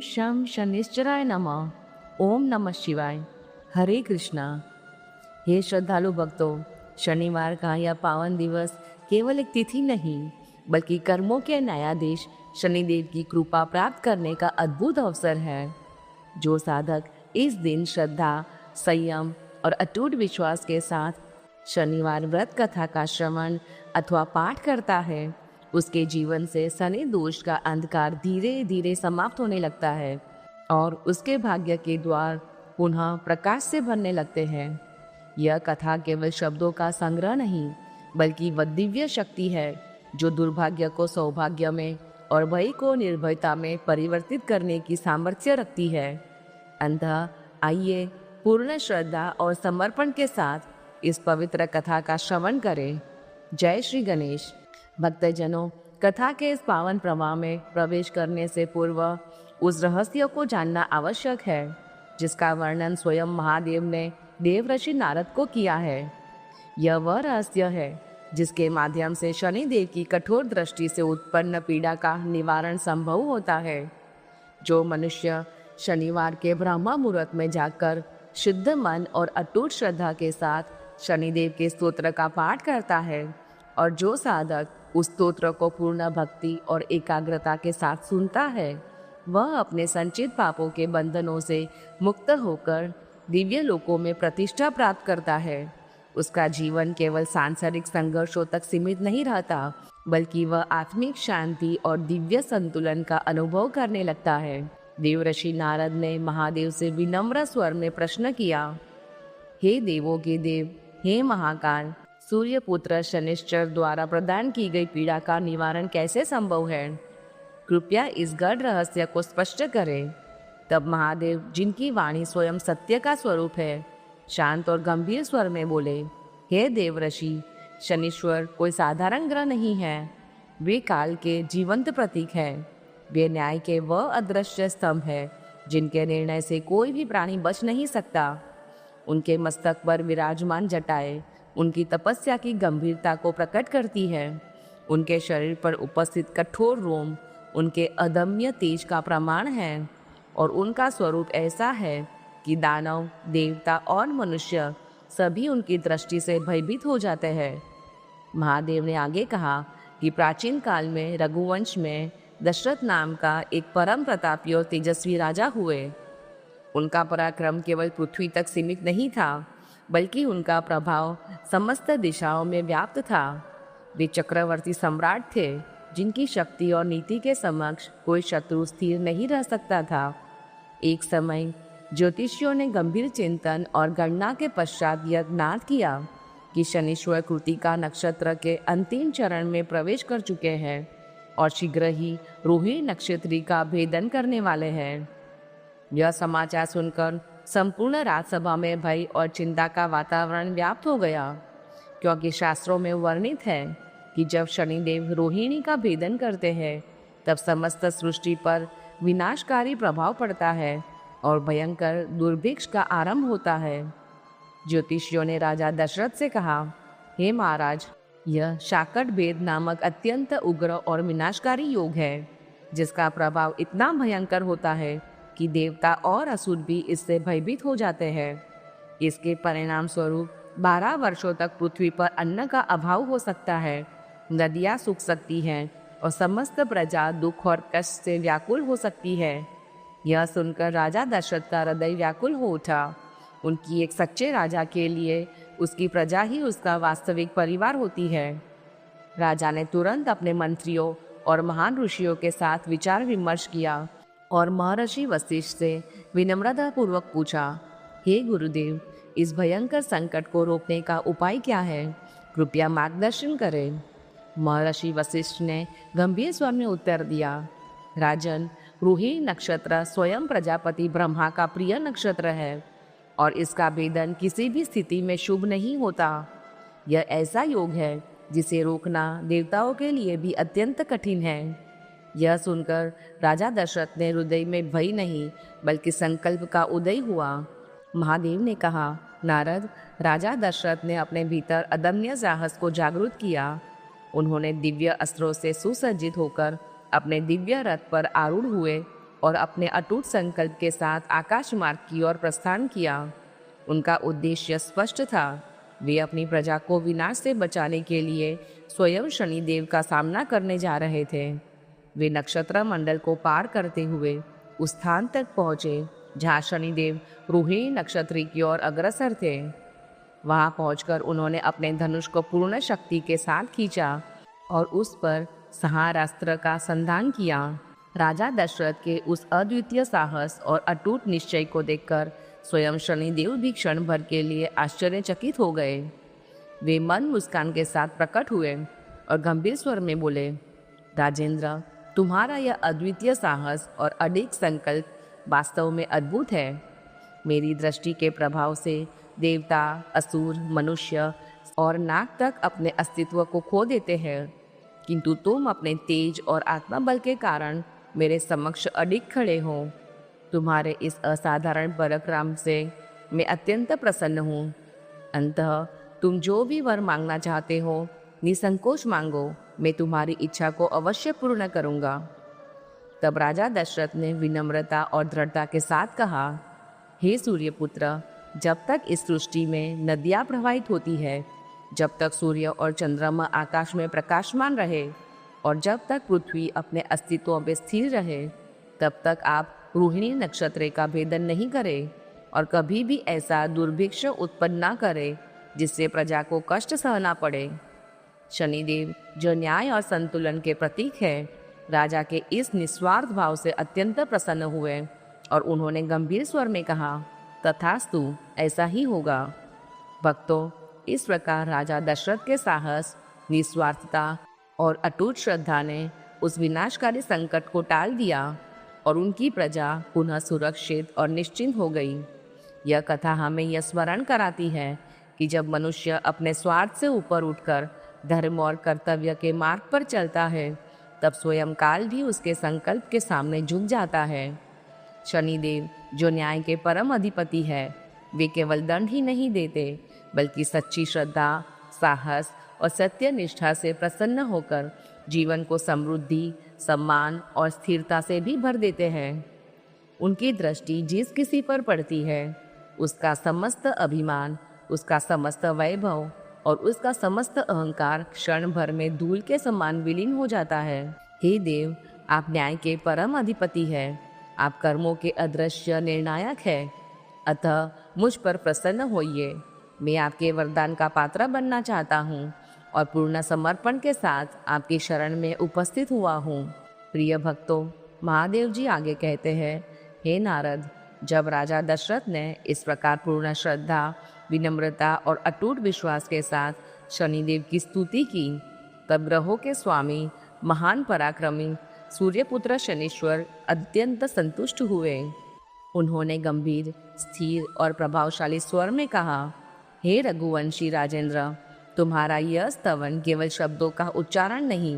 शं शनिश्चराय नमः। ओम नमः शिवाय। हरे कृष्णा। हे श्रद्धालु भक्तों, शनिवार का यह पावन दिवस केवल एक तिथि नहीं बल्कि कर्मों के न्यायाधीश शनिदेव की कृपा प्राप्त करने का अद्भुत अवसर है। जो साधक इस दिन श्रद्धा, संयम और अटूट विश्वास के साथ शनिवार व्रत कथा का श्रवण अथवा पाठ करता है, उसके जीवन से शनि दोष का अंधकार धीरे धीरे समाप्त होने लगता है और उसके भाग्य के द्वार पुनः प्रकाश से भरने लगते हैं। यह कथा केवल शब्दों का संग्रह नहीं बल्कि वह दिव्य शक्ति है जो दुर्भाग्य को सौभाग्य में और भय को निर्भयता में परिवर्तित करने की सामर्थ्य रखती है। अतः आइए पूर्ण श्रद्धा और समर्पण के साथ इस पवित्र कथा का श्रवण करें। जय श्री गणेश। भक्तजनों, कथा के इस पावन प्रवाह में प्रवेश करने से पूर्व उस रहस्य को जानना आवश्यक है जिसका वर्णन स्वयं महादेव ने देवऋषि नारद को किया है। यह वह रहस्य है जिसके माध्यम से शनिदेव की कठोर दृष्टि से उत्पन्न पीड़ा का निवारण संभव होता है। जो मनुष्य शनिवार के ब्रह्म मुहूर्त में जाकर शुद्ध मन और अटूट श्रद्धा के साथ शनिदेव के स्तोत्र का पाठ करता है और जो साधक उस स्तोत्र को पूर्ण भक्ति और एकाग्रता के साथ सुनता है, वह अपने संचित पापों के बंधनों से मुक्त होकर दिव्य लोकों में प्रतिष्ठा प्राप्त करता है। उसका जीवन केवल सांसारिक संघर्षों तक सीमित नहीं रहता बल्कि वह आत्मिक शांति और दिव्य संतुलन का अनुभव करने लगता है। देवऋषि नारद ने महादेव से विनम्र स्वर में प्रश्न किया, हे देवों के देव, हे महाकाल, सूर्यपुत्र शनिश्चर द्वारा प्रदान की गई पीड़ा का निवारण कैसे संभव है? कृपया इस गढ़ रहस्य को स्पष्ट करें। तब महादेव, जिनकी वाणी स्वयं सत्य का स्वरूप है, शांत और गंभीर स्वर में बोले, हे देवऋषि, शनिश्वर कोई साधारण ग्रह नहीं है। वे काल के जीवंत प्रतीक हैं। वे न्याय के वह अदृश्य स्तंभ है जिनके निर्णय से कोई भी प्राणी बच नहीं सकता। उनके मस्तक पर विराजमान जटाएं उनकी तपस्या की गंभीरता को प्रकट करती है। उनके शरीर पर उपस्थित कठोर रोम उनके अदम्य तेज का प्रमाण है और उनका स्वरूप ऐसा है कि दानव, देवता और मनुष्य सभी उनकी दृष्टि से भयभीत हो जाते हैं। महादेव ने आगे कहा कि प्राचीन काल में रघुवंश में दशरथ नाम का एक परम प्रतापी और तेजस्वी राजा हुए। उनका पराक्रम केवल पृथ्वी तक सीमित नहीं था बल्कि उनका प्रभाव समस्त दिशाओं में व्याप्त था। वे चक्रवर्ती सम्राट थे जिनकी शक्ति और नीति के समक्ष कोई शत्रु स्थिर नहीं रह सकता था। एक समय ज्योतिषियों ने गंभीर चिंतन और गणना के पश्चात यह ज्ञात किया कि शनिश्वर कृतिका नक्षत्र के अंतिम चरण में प्रवेश कर चुके हैं और शीघ्र ही रोहिणी नक्षत्री का भेदन करने वाले हैं। यह समाचार सुनकर संपूर्ण राजसभा में भय और चिंता का वातावरण व्याप्त हो गया, क्योंकि शास्त्रों में वर्णित है कि जब शनिदेव रोहिणी का भेदन करते हैं तब समस्त सृष्टि पर विनाशकारी प्रभाव पड़ता है और भयंकर दुर्भिक्ष का आरंभ होता है। ज्योतिषियों ने राजा दशरथ से कहा, हे महाराज, यह शाकट भेद नामक अत्यंत उग्र और विनाशकारी योग है जिसका प्रभाव इतना भयंकर होता है कि देवता और असुर भी इससे भयभीत हो जाते हैं। इसके परिणाम स्वरूप 12 वर्षों तक पृथ्वी पर अन्न का अभाव हो सकता है, नदियां सूख सकती हैं और समस्त प्रजा दुख और कष्ट से व्याकुल हो सकती है। यह सुनकर राजा दशरथ का हृदय व्याकुल हो उठा। उनकी एक सच्चे राजा के लिए उसकी प्रजा ही उसका वास्तविक परिवार होती है। राजा ने तुरंत अपने मंत्रियों और महान ऋषियों के साथ विचार विमर्श किया और महर्षि वशिष्ठ से विनम्रता पूर्वक पूछा, हे गुरुदेव, इस भयंकर संकट को रोकने का उपाय क्या है? कृपया मार्गदर्शन करें। महर्षि वशिष्ठ ने गंभीर स्वर में उत्तर दिया, राजन, रोहिणी नक्षत्र स्वयं प्रजापति ब्रह्मा का प्रिय नक्षत्र है और इसका भेदन किसी भी स्थिति में शुभ नहीं होता। यह ऐसा योग है जिसे रोकना देवताओं के लिए भी अत्यंत कठिन है। यह सुनकर राजा दशरथ ने हृदय में भय नहीं बल्कि संकल्प का उदय हुआ। महादेव ने कहा, नारद, राजा दशरथ ने अपने भीतर अदम्य साहस को जागृत किया। उन्होंने दिव्य अस्त्रों से सुसज्जित होकर अपने दिव्य रथ पर आरूढ़ हुए और अपने अटूट संकल्प के साथ आकाश मार्ग की ओर प्रस्थान किया। उनका उद्देश्य स्पष्ट था। वे अपनी प्रजा को विनाश से बचाने के लिए स्वयं शनिदेव का सामना करने जा रहे थे। वे नक्षत्र मंडल को पार करते हुए उस स्थान तक पहुँचे जहाँ शनिदेव रोहिणी नक्षत्र की ओर अग्रसर थे। वहां पहुंचकर उन्होंने अपने धनुष को पूर्ण शक्ति के साथ खींचा और उस पर सहारास्त्र का संधान किया। राजा दशरथ के उस अद्वितीय साहस और अटूट निश्चय को देखकर स्वयं शनिदेव भी क्षण भर के लिए आश्चर्यचकित हो गए। वे मन मुस्कान के साथ प्रकट हुए और गंभीर स्वर में बोले, राजेंद्र, तुम्हारा यह अद्वितीय साहस और अडिग संकल्प वास्तव में अद्भुत है। मेरी दृष्टि के प्रभाव से देवता, असुर, मनुष्य और नाग तक अपने अस्तित्व को खो देते हैं, किंतु तुम अपने तेज और आत्मबल के कारण मेरे समक्ष अडिग खड़े हो। तुम्हारे इस असाधारण पराक्रम से मैं अत्यंत प्रसन्न हूँ। अंततः तुम जो भी वर मांगना चाहते हो निसंकोच मांगो, मैं तुम्हारी इच्छा को अवश्य पूर्ण करूँगा। तब राजा दशरथ ने विनम्रता और दृढ़ता के साथ कहा, हे सूर्यपुत्र, जब तक इस सृष्टि में नदियाँ प्रवाहित होती है, जब तक सूर्य और चंद्रमा आकाश में प्रकाशमान रहे और जब तक पृथ्वी अपने अस्तित्व में स्थिर रहे, तब तक आप रोहिणी नक्षत्र का भेदन नहीं करें और कभी भी ऐसा दुर्भिक्ष उत्पन्न न करें जिससे प्रजा को कष्ट सहना पड़े। शनिदेव, जो न्याय और संतुलन के प्रतीक है, राजा के इस निस्वार्थ भाव से अत्यंत प्रसन्न हुए और उन्होंने गंभीर स्वर में कहा, तथास्तु, ऐसा ही होगा। भक्तों, इस प्रकार राजा दशरथ के साहस, निस्वार्थता और अटूट श्रद्धा ने उस विनाशकारी संकट को टाल दिया और उनकी प्रजा पुनः सुरक्षित और निश्चिंत हो गई। यह कथा हमें यह स्मरण कराती है कि जब मनुष्य अपने स्वार्थ से ऊपर उठकर धर्म और कर्तव्य के मार्ग पर चलता है, तब स्वयं काल भी उसके संकल्प के सामने झुक जाता है। शनिदेव, जो न्याय के परम अधिपति है, वे केवल दंड ही नहीं देते, बल्कि सच्ची श्रद्धा, साहस और सत्य निष्ठा से प्रसन्न होकर जीवन को समृद्धि, सम्मान और स्थिरता से भी भर देते हैं। उनकी दृष्टि जिस किसी पर पड़ती है, उसका समस्त अभिमान, उसका समस्त वैभव और उसका समस्त अहंकार क्षण भर में धूल के समान विलीन हो जाता है। हे देव, आप न्याय के परम अधिपति हैं। आप कर्मों के अदृश्य निर्णायक है। अतः मुझ पर प्रसन्न होइए। मैं आपके वरदान का पात्र बनना चाहता हूँ और पूर्ण समर्पण के साथ आपकी शरण में उपस्थित हुआ हूँ। प्रिय भक्तों, महादेव जी आगे कहते हैं, हे नारद, जब राजा दशरथ ने इस प्रकार पूर्ण श्रद्धा, विनम्रता और अटूट विश्वास के साथ शनिदेव की स्तुति की, तब ग्रहों के स्वामी, महान पराक्रमी सूर्यपुत्र शनीश्वर अत्यंत संतुष्ट हुए। उन्होंने गंभीर, स्थिर और प्रभावशाली स्वर में कहा, हे रघुवंशी राजेंद्र, तुम्हारा यह स्तवन केवल शब्दों का उच्चारण नहीं,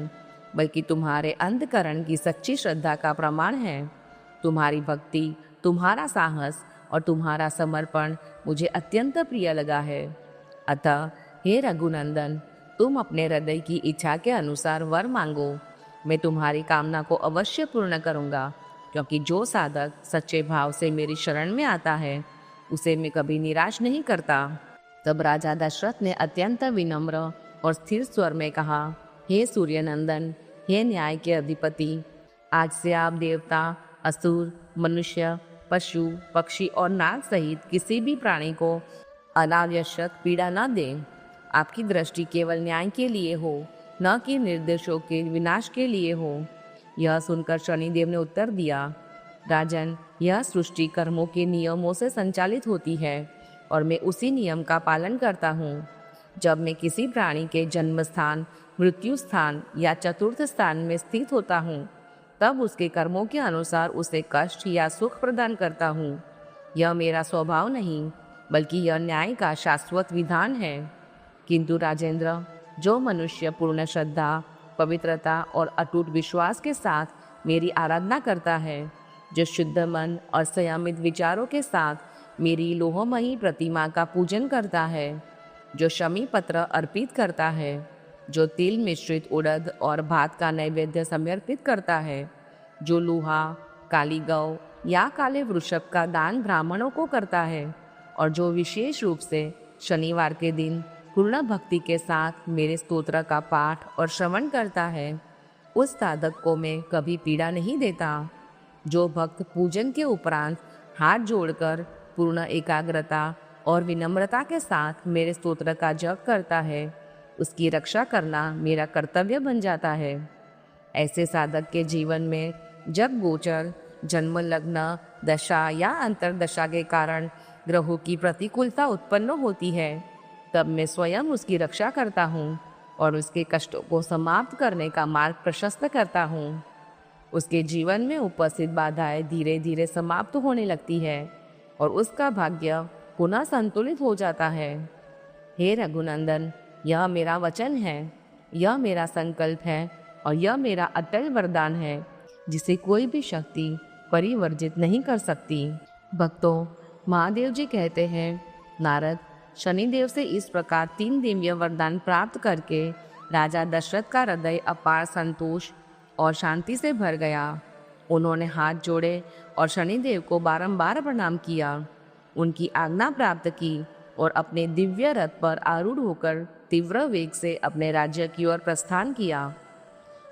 बल्कि तुम्हारे अंतःकरण की सच्ची श्रद्धा का प्रमाण है। तुम्हारी भक्ति, तुम्हारा साहस और तुम्हारा समर्पण मुझे अत्यंत प्रिय लगा है। अतः हे रघुनंदन, तुम अपने हृदय की इच्छा के अनुसार वर मांगो। मैं तुम्हारी कामना को अवश्य पूर्ण करूंगा, क्योंकि जो साधक सच्चे भाव से मेरी शरण में आता है, उसे मैं कभी निराश नहीं करता। तब राजा दशरथ ने अत्यंत विनम्र और स्थिर स्वर में कहा, हे सूर्यनंदन, हे न्याय के अधिपति, आज से आप देवता, असुर, मनुष्य, पशु, पक्षी और नाग सहित किसी भी प्राणी को अनावश्यक पीड़ा न दें। आपकी दृष्टि केवल न्याय के लिए हो, न कि निर्दोषों के विनाश के लिए हो। यह सुनकर शनिदेव ने उत्तर दिया, राजन, यह सृष्टि कर्मों के नियमों से संचालित होती है और मैं उसी नियम का पालन करता हूँ। जब मैं किसी प्राणी के जन्म स्थान, मृत्यु स्थान या चतुर्थ स्थान में स्थित होता हूँ, तब उसके कर्मों के अनुसार उसे कष्ट या सुख प्रदान करता हूँ। यह मेरा स्वभाव नहीं, बल्कि यह न्याय का शाश्वत विधान है। किंतु राजेंद्र, जो मनुष्य पूर्ण श्रद्धा, पवित्रता और अटूट विश्वास के साथ मेरी आराधना करता है, जो शुद्ध मन और संयमित विचारों के साथ मेरी लोहमयी प्रतिमा का पूजन करता है, जो शमी पत्र अर्पित करता है, जो तिल मिश्रित उड़द और भात का नैवेद्य समर्पित करता है, जो लोहा, काली गौ या काले वृषभ का दान ब्राह्मणों को करता है और जो विशेष रूप से शनिवार के दिन पूर्ण भक्ति के साथ मेरे स्तोत्र का पाठ और श्रवण करता है, उस साधक को मैं कभी पीड़ा नहीं देता। जो भक्त पूजन के उपरांत हाथ जोड़कर पूर्ण एकाग्रता और विनम्रता के साथ मेरे स्तोत्र का जप करता है, उसकी रक्षा करना मेरा कर्तव्य बन जाता है। ऐसे साधक के जीवन में जब गोचर, जन्म, लग्न, दशा या अंतरदशा के कारण ग्रहों की प्रतिकूलता उत्पन्न होती है, तब मैं स्वयं उसकी रक्षा करता हूँ और उसके कष्टों को समाप्त करने का मार्ग प्रशस्त करता हूँ। उसके जीवन में उपस्थित बाधाएं धीरे धीरे समाप्त होने लगती है और उसका भाग्य पुनः संतुलित हो जाता है। हे रघुनंदन, यह मेरा वचन है, यह मेरा संकल्प है और यह मेरा अटल वरदान है, जिसे कोई भी शक्ति परिवर्जित नहीं कर सकती। भक्तों, महादेव जी कहते हैं, नारद, शनिदेव से इस प्रकार 3 दिव्य वरदान प्राप्त करके राजा दशरथ का हृदय अपार संतोष और शांति से भर गया। उन्होंने हाथ जोड़े और शनिदेव को बारंबार प्रणाम किया, उनकी आज्ञा प्राप्त की और अपने दिव्य रथ पर आरूढ़ होकर तीव्र वेग से अपने राज्य की ओर प्रस्थान किया।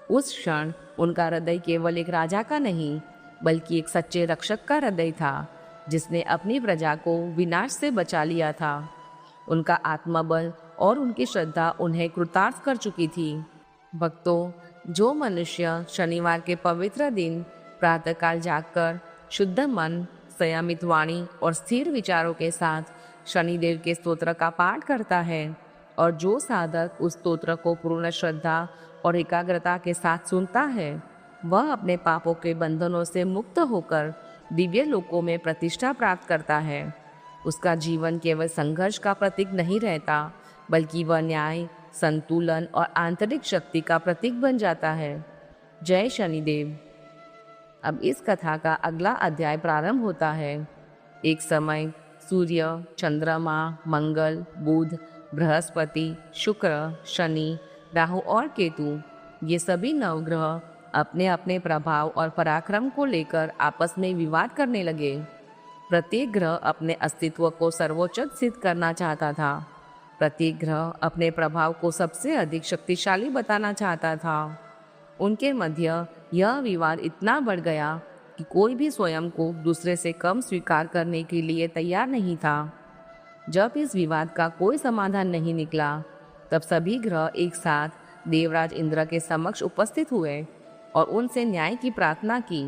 उस क्षण उनका हृदय केवल एक राजा का नहीं, बल्कि एक सच्चे रक्षक का हृदय था, जिसने अपनी प्रजा को विनाश से बचा लिया था। उनका आत्मबल और उनकी श्रद्धा उन्हें कृतार्थ कर चुकी थी। भक्तों, जो मनुष्य शनिवार के पवित्र दिन प्रातःकाल जागकर शुद्ध मन, संयमित वाणी और स्थिर विचारों के साथ शनिदेव के स्तोत्र का पाठ करता है और जो साधक उस स्तोत्र को पूर्ण श्रद्धा और एकाग्रता के साथ सुनता है, वह अपने पापों के बंधनों से मुक्त होकर दिव्य लोकों में प्रतिष्ठा प्राप्त करता है। उसका जीवन केवल संघर्ष का प्रतीक नहीं रहता, बल्कि वह न्याय, संतुलन और आंतरिक शक्ति का प्रतीक बन जाता है। जय शनिदेव। अब इस कथा का अगला अध्याय प्रारंभ होता है। एक समय सूर्य, चंद्रमा, मंगल, बुध, बृहस्पति, शुक्र, शनि, राहु और केतु, ये सभी नवग्रह अपने अपने प्रभाव और पराक्रम को लेकर आपस में विवाद करने लगे। प्रत्येक ग्रह अपने अस्तित्व को सर्वोच्च सिद्ध करना चाहता था। प्रत्येक ग्रह अपने प्रभाव को सबसे अधिक शक्तिशाली बताना चाहता था। उनके मध्य यह विवाद इतना बढ़ गया कि कोई भी स्वयं को दूसरे से कम स्वीकार करने के लिए तैयार नहीं था। जब इस विवाद का कोई समाधान नहीं निकला, तब सभी ग्रह एक साथ देवराज इंद्र के समक्ष उपस्थित हुए और उनसे न्याय की प्रार्थना की।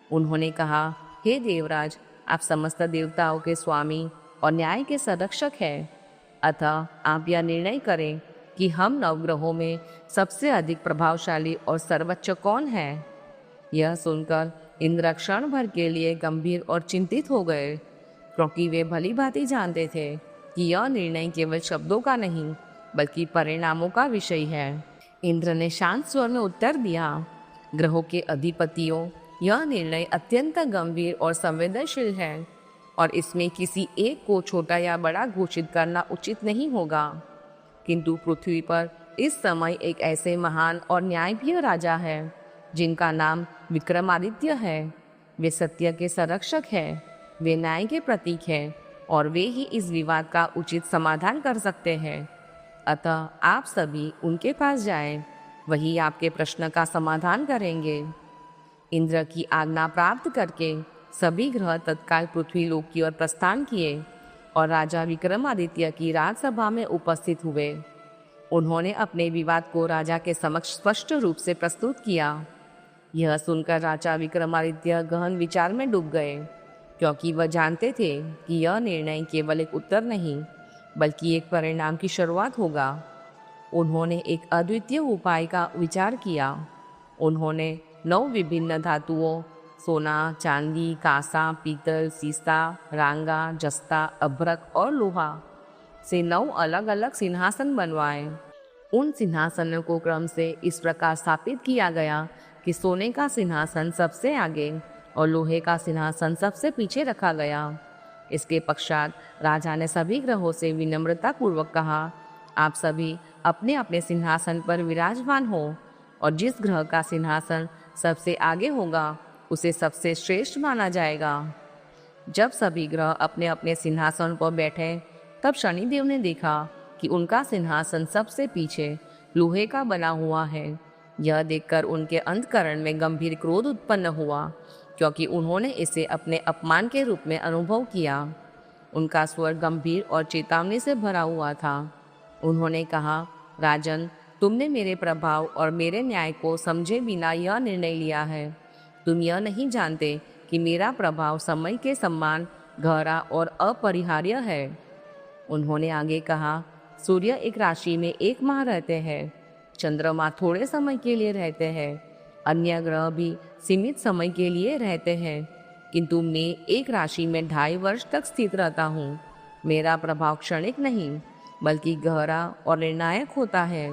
उन्होंने कहा, हे देवराज, आप समस्त देवताओं के स्वामी और न्याय के संरक्षक हैं, अतः आप यह निर्णय करें कि हम नवग्रहों में सबसे अधिक प्रभावशाली और सर्वोच्च कौन है। यह सुनकर इंद्र क्षण भर के लिए गंभीर और चिंतित हो गए, क्योंकि वे भली भांति जानते थे कि यह निर्णय केवल शब्दों का नहीं, बल्कि परिणामों का विषय है। इंद्र ने शांत स्वर में उत्तर दिया, ग्रहों के अधिपतियों, यह निर्णय अत्यंत गंभीर और संवेदनशील है और इसमें किसी एक को छोटा या बड़ा घोषित करना उचित नहीं होगा। किंतु पृथ्वी पर इस समय एक ऐसे महान और न्यायप्रिय राजा है जिनका नाम विक्रमादित्य है। वे सत्य के संरक्षक हैं, वे न्याय के प्रतीक हैं और वे ही इस विवाद का उचित समाधान कर सकते हैं। अतः आप सभी उनके पास जाएं, वही आपके प्रश्न का समाधान करेंगे। इंद्र की आज्ञा प्राप्त करके सभी ग्रह तत्काल पृथ्वी लोक की ओर प्रस्थान किए और राजा विक्रमादित्य की राजसभा में उपस्थित हुए। उन्होंने अपने विवाद को राजा के समक्ष स्पष्ट रूप से प्रस्तुत किया। यह सुनकर राजा विक्रमादित्य गहन विचार में डूब गए, क्योंकि वह जानते थे कि यह निर्णय केवल एक उत्तर नहीं, बल्कि एक परिणाम की शुरुआत होगा। उन्होंने एक अद्वितीय उपाय का विचार किया। उन्होंने 9 विभिन्न धातुओं सोना, चांदी, कांसा, पीतल, सीसा, रांगा, जस्ता, अभ्रक और लोहा से 9 अलग अलग सिंहासन बनवाए। उन सिंहासनों को क्रम से इस प्रकार स्थापित किया गया कि सोने का सिंहासन सबसे आगे और लोहे का सिंहासन सबसे पीछे रखा गया। इसके पश्चात राजा ने सभी ग्रहों से विनम्रता पूर्वक कहा, आप सभी अपने अपने सिंहासन पर विराजमान हो और जिस ग्रह का सिंहासन सबसे आगे होगा उसे सबसे श्रेष्ठ माना जाएगा। जब सभी ग्रह अपने अपने सिंहासन पर बैठे तब शनिदेव ने देखा कि उनका सिंहासन सबसे पीछे लोहे का बना हुआ है। यह देखकर उनके अंतःकरण में गंभीर क्रोध उत्पन्न हुआ, क्योंकि उन्होंने इसे अपने अपमान के रूप में अनुभव किया। उनका स्वर गंभीर और चेतावनी से भरा हुआ था। उन्होंने कहा, राजन, तुमने मेरे प्रभाव और मेरे न्याय को समझे बिना यह निर्णय लिया है। तुम यह नहीं जानते कि मेरा प्रभाव समय के समान गहरा और अपरिहार्य है। उन्होंने आगे कहा, सूर्य एक राशि में 1 माह रहते हैं, चंद्रमा थोड़े समय के लिए रहते हैं, अन्य ग्रह भी सीमित समय के लिए रहते हैं, किंतु मैं एक राशि में 2.5 वर्ष तक स्थित रहता हूँ। मेरा प्रभाव क्षणिक नहीं बल्कि गहरा और निर्णायक होता है।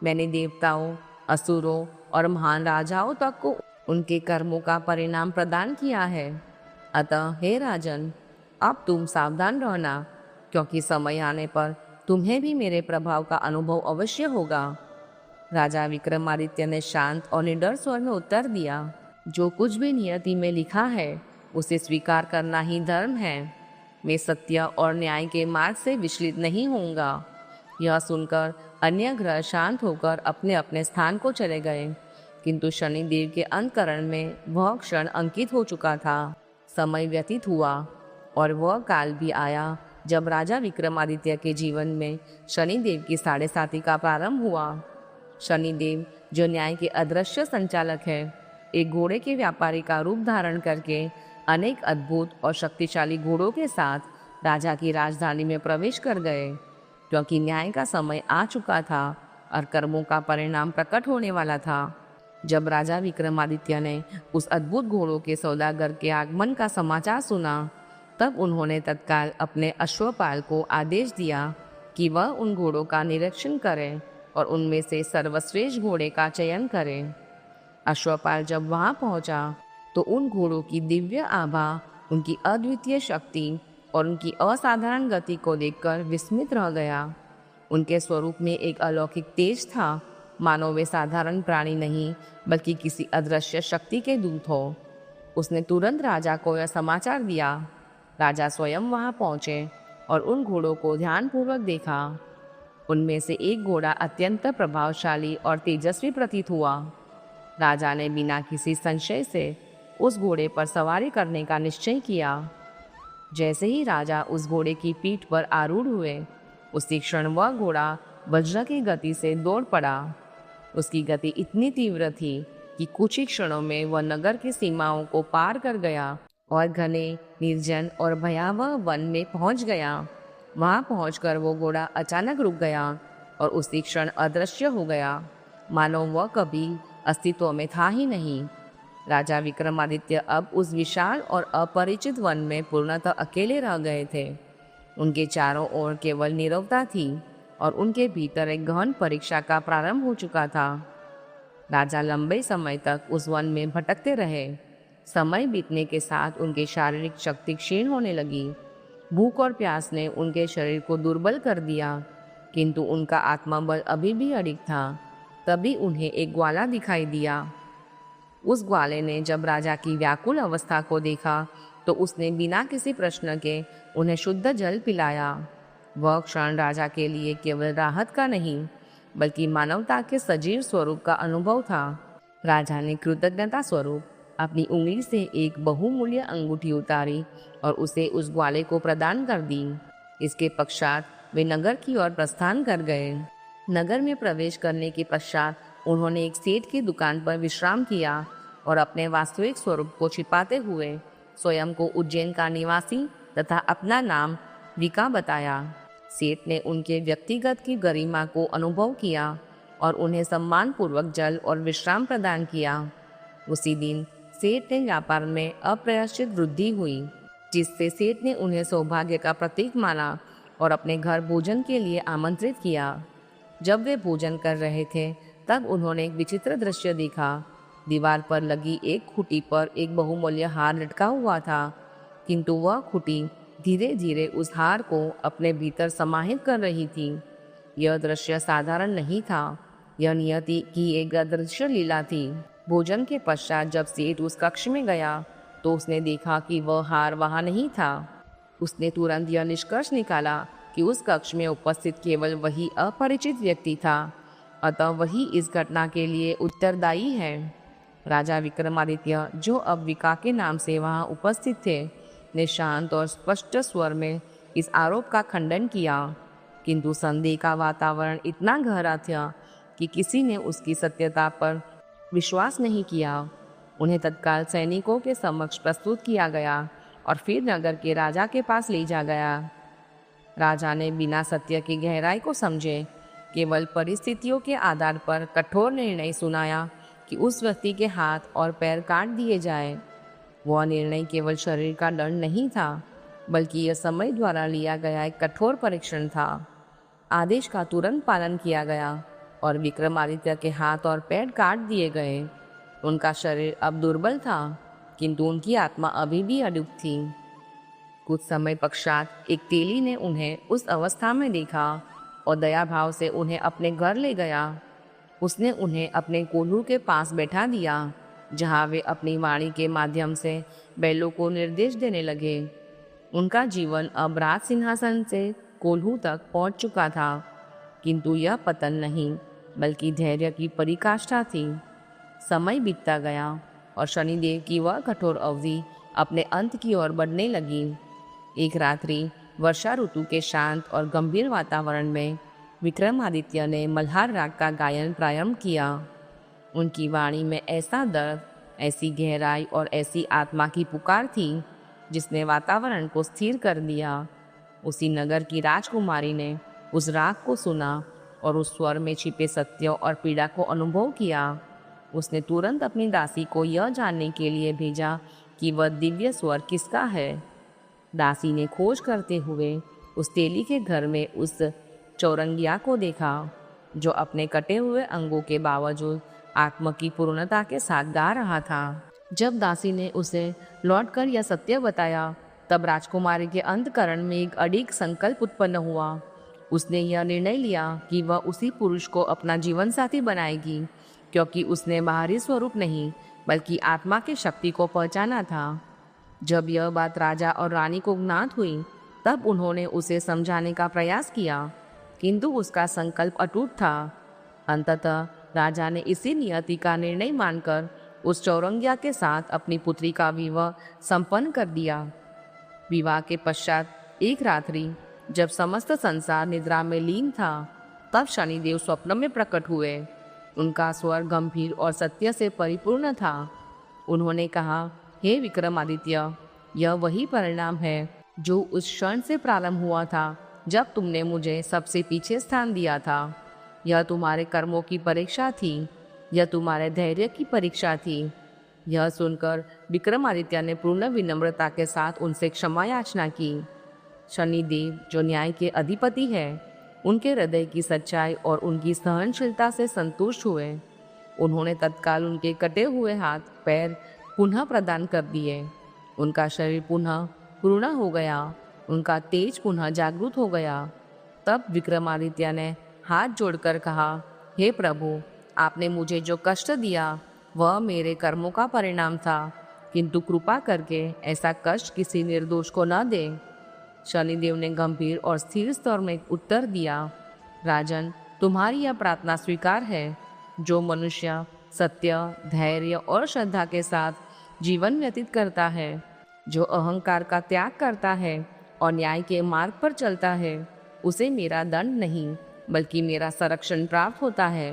मैंने देवताओं, असुरों और महान राजाओं तक को उनके कर्मों का परिणाम प्रदान किया है। अतः हे राजन, अब तुम सावधान रहना, क्योंकि समय आने पर तुम्हें भी मेरे प्रभाव का अनुभव अवश्य होगा। राजा विक्रमादित्य ने शांत और निडर स्वर में उत्तर दिया, जो कुछ भी नियति में लिखा है उसे स्वीकार करना ही धर्म है। मैं सत्य और न्याय के मार्ग से विचलित नहीं होऊंगा। यह सुनकर अन्य ग्रह शांत होकर अपने अपने स्थान को चले गए, किंतु शनिदेव के अंतःकरण में वह क्षण अंकित हो चुका था। समय व्यतीत हुआ और वह काल भी आया जब राजा विक्रमादित्य के जीवन में शनिदेव की 7.5 का प्रारंभ हुआ। शनिदेव, जो न्याय के अदृश्य संचालक है, एक घोड़े के व्यापारी का रूप धारण करके अनेक अद्भुत और शक्तिशाली घोड़ों के साथ राजा की राजधानी में प्रवेश कर गए, क्योंकि न्याय का समय आ चुका था और कर्मों का परिणाम प्रकट होने वाला था। जब राजा विक्रमादित्य ने उस अद्भुत घोड़ों के सौदागर के आगमन का समाचार सुना, तब उन्होंने तत्काल अपने अश्वपाल को आदेश दिया कि वह उन घोड़ों का निरीक्षण करे और उनमें से सर्वश्रेष्ठ घोड़े का चयन करे। अश्वपाल जब वहां पहुंचा तो उन घोड़ों की दिव्य आभा, उनकी अद्वितीय शक्ति और उनकी असाधारण गति को देखकर विस्मित रह गया। उनके स्वरूप में एक अलौकिक तेज था, मानो वे साधारण प्राणी नहीं बल्कि किसी अदृश्य शक्ति के दूत हो। उसने तुरंत राजा को यह समाचार दिया। राजा स्वयं वहां पहुंचे और उन घोड़ों को ध्यानपूर्वक देखा। उनमें से एक घोड़ा अत्यंत प्रभावशाली और तेजस्वी प्रतीत हुआ। राजा ने बिना किसी संशय से उस घोड़े पर सवारी करने का निश्चय किया। जैसे ही राजा उस घोड़े की पीठ पर आरूढ़ हुए, उसी क्षण वह घोड़ा वज्र की गति से दौड़ पड़ा। उसकी गति इतनी तीव्र थी कि कुछ ही क्षणों में वह नगर की सीमाओं को पार कर गया और घने, निर्जन और भयावह वन में पहुंच गया। वहां पहुंचकर वो घोड़ा अचानक रुक गया और उसी क्षण अदृश्य हो गया, मानो वह कभी अस्तित्व में था ही नहीं। राजा विक्रमादित्य अब उस विशाल और अपरिचित वन में पूर्णतः अकेले रह गए थे। उनके चारों ओर केवल नीरवता थी और उनके भीतर एक गहन परीक्षा का प्रारंभ हो चुका था। राजा लंबे समय तक उस वन में भटकते रहे। समय बीतने के साथ उनकी शारीरिक शक्ति क्षीण होने लगी। भूख और प्यास ने उनके शरीर को दुर्बल कर दिया, किंतु उनका आत्मबल अभी भी अडिग था। तभी उन्हें एक ग्वाला दिखाई दिया। उस ग्वाले ने जब राजा की व्याकुल अवस्था को देखा तो उसने बिना किसी प्रश्न के उन्हें शुद्ध जल पिलाया। वह क्षण राजा के लिए केवल राहत का नहीं बल्कि मानवता के सजीव स्वरूप का अनुभव था। राजा ने कृतज्ञता स्वरूप अपनी उंगली से एक बहुमूल्य अंगूठी उतारी और उसे उस ग्वाले को प्रदान कर दी। इसके पश्चात वे नगर की ओर प्रस्थान कर गए। नगर में प्रवेश करने के पश्चात उन्होंने एक सेठ की दुकान पर विश्राम किया और अपने वास्तविक स्वरूप को छिपाते हुए स्वयं को उज्जैन का निवासी तथा अपना नाम विका बताया। सेठ ने उनके व्यक्तिगत की गरिमा को अनुभव किया और उन्हें सम्मानपूर्वक जल और विश्राम प्रदान किया। उसी दिन सेठ ने व्यापार में अप्रत्याशित वृद्धि हुई, जिससे सेठ ने उन्हें सौभाग्य का प्रतीक माना और अपने घर भोजन के लिए आमंत्रित किया। जब वे भोजन कर रहे थे तब उन्होंने एक विचित्र दृश्य देखा। दीवार पर लगी एक खूंटी पर एक बहुमूल्य हार लटका हुआ था, किंतु वह खूंटी धीरे धीरे उस हार को अपने भीतर समाहित कर रही थी। यह दृश्य साधारण नहीं था, यह नियति की एक अदृश्य लीला थी। भोजन के पश्चात जब सेठ उस कक्ष में गया तो उसने देखा कि वह हार वहाँ नहीं था। उसने तुरंत यह निष्कर्ष निकाला कि उस कक्ष में उपस्थित केवल वही अपरिचित व्यक्ति था, अतः वही इस घटना के लिए उत्तरदायी है। राजा विक्रमादित्य, जो अब विका के नाम से वहाँ उपस्थित थे, ने शांत और स्पष्ट स्वर में इस आरोप का खंडन किया, किंतु संदेह का वातावरण इतना गहरा था कि किसी ने उसकी सत्यता पर विश्वास नहीं किया। उन्हें तत्काल सैनिकों के समक्ष प्रस्तुत किया गया और फिर नगर के राजा के पास ले जा गया। राजा ने बिना सत्य की गहराई को समझे केवल परिस्थितियों के आधार पर कठोर निर्णय सुनाया कि उस व्यक्ति के हाथ और पैर काट दिए जाए। वह निर्णय केवल शरीर का दंड नहीं था, बल्कि यह समय द्वारा लिया गया एक कठोर परीक्षण था। आदेश का तुरंत पालन किया गया और विक्रमादित्य के हाथ और पैर काट दिए गए। उनका शरीर अब दुर्बल था, किंतु उनकी आत्मा अभी भी अडूप थी। कुछ समय पश्चात एक तेली ने उन्हें उस अवस्था में देखा और दया भाव से उन्हें अपने घर ले गया। उसने उन्हें अपने कोल्हू के पास बैठा दिया, जहाँ वे अपनी वाणी के माध्यम से बैलों को निर्देश देने लगे। उनका जीवन अब राज सिंहासन से कोल्हू तक पहुँच चुका था, किंतु यह पतन नहीं बल्कि धैर्य की पराकाष्ठा थी। समय बीतता गया और शनिदेव की वह कठोर अवधि अपने अंत की ओर बढ़ने लगी। एक रात्रि वर्षा ऋतु के शांत और गंभीर वातावरण में विक्रमादित्य ने मल्हार राग का गायन प्रारंभ किया। उनकी वाणी में ऐसा दर्द, ऐसी गहराई और ऐसी आत्मा की पुकार थी जिसने वातावरण को स्थिर कर दिया। उसी नगर की राजकुमारी ने उस राग को सुना और उस स्वर में छिपे सत्य और पीड़ा को अनुभव किया। उसने तुरंत अपनी दासी को यह जानने के लिए भेजा कि वह दिव्य स्वर किसका है। दासी ने खोज करते हुए उस तेली के घर में उस चौरंगिया को देखा, जो अपने कटे हुए अंगों के बावजूद आत्मा की पूर्णता के साथ गा रहा था। जब दासी ने उसे लौटकर यह सत्य बताया, तब राजकुमारी के अंतकरण में एक अडिग संकल्प उत्पन्न हुआ। उसने यह निर्णय लिया कि वह उसी पुरुष को अपना जीवन साथी बनाएगी, क्योंकि उसने बाहरी स्वरूप नहीं बल्कि आत्मा की शक्ति को पहचाना था। जब यह बात राजा और रानी को ज्ञात हुई, तब उन्होंने उसे समझाने का प्रयास किया, किंतु उसका संकल्प अटूट था। अंततः राजा ने इसी नियति का निर्णय मानकर उस चौरंगिया के साथ अपनी पुत्री का विवाह संपन्न कर दिया। विवाह के पश्चात एक रात्रि जब समस्त संसार निद्रा में लीन था, तब शनिदेव स्वप्न में प्रकट हुए। उनका स्वर गंभीर और सत्य से परिपूर्ण था। उन्होंने कहा, हे विक्रमादित्य, यह वही परिणाम है जो उस क्षण से प्रारंभ हुआ था जब तुमने मुझे सबसे पीछे स्थान दिया था। यह तुम्हारे कर्मों की परीक्षा थी, यह तुम्हारे धैर्य की परीक्षा थी। यह सुनकर विक्रमादित्य ने पूर्ण विनम्रता के साथ उनसे क्षमा याचना की। शनिदेव, जो न्याय के अधिपति है, उनके हृदय की सच्चाई और उनकी सहनशीलता से संतुष्ट हुए। उन्होंने तत्काल उनके कटे हुए हाथ पैर पुनः प्रदान कर दिए। उनका शरीर पुनः पूर्ण हो गया, उनका तेज पुनः जागृत हो गया। तब विक्रमादित्य ने हाथ जोड़कर कहा, हे प्रभु, आपने मुझे जो कष्ट दिया वह मेरे कर्मों का परिणाम था, किंतु कृपा करके ऐसा कष्ट किसी निर्दोष को न दे। शनिदेव ने गंभीर और स्थिर स्वर में उत्तर दिया, राजन, तुम्हारी यह प्रार्थना स्वीकार है। जो मनुष्य सत्य, धैर्य और श्रद्धा के साथ जीवन व्यतीत करता है, जो अहंकार का त्याग करता है और न्याय के मार्ग पर चलता है, उसे मेरा दंड नहीं बल्कि मेरा संरक्षण प्राप्त होता है,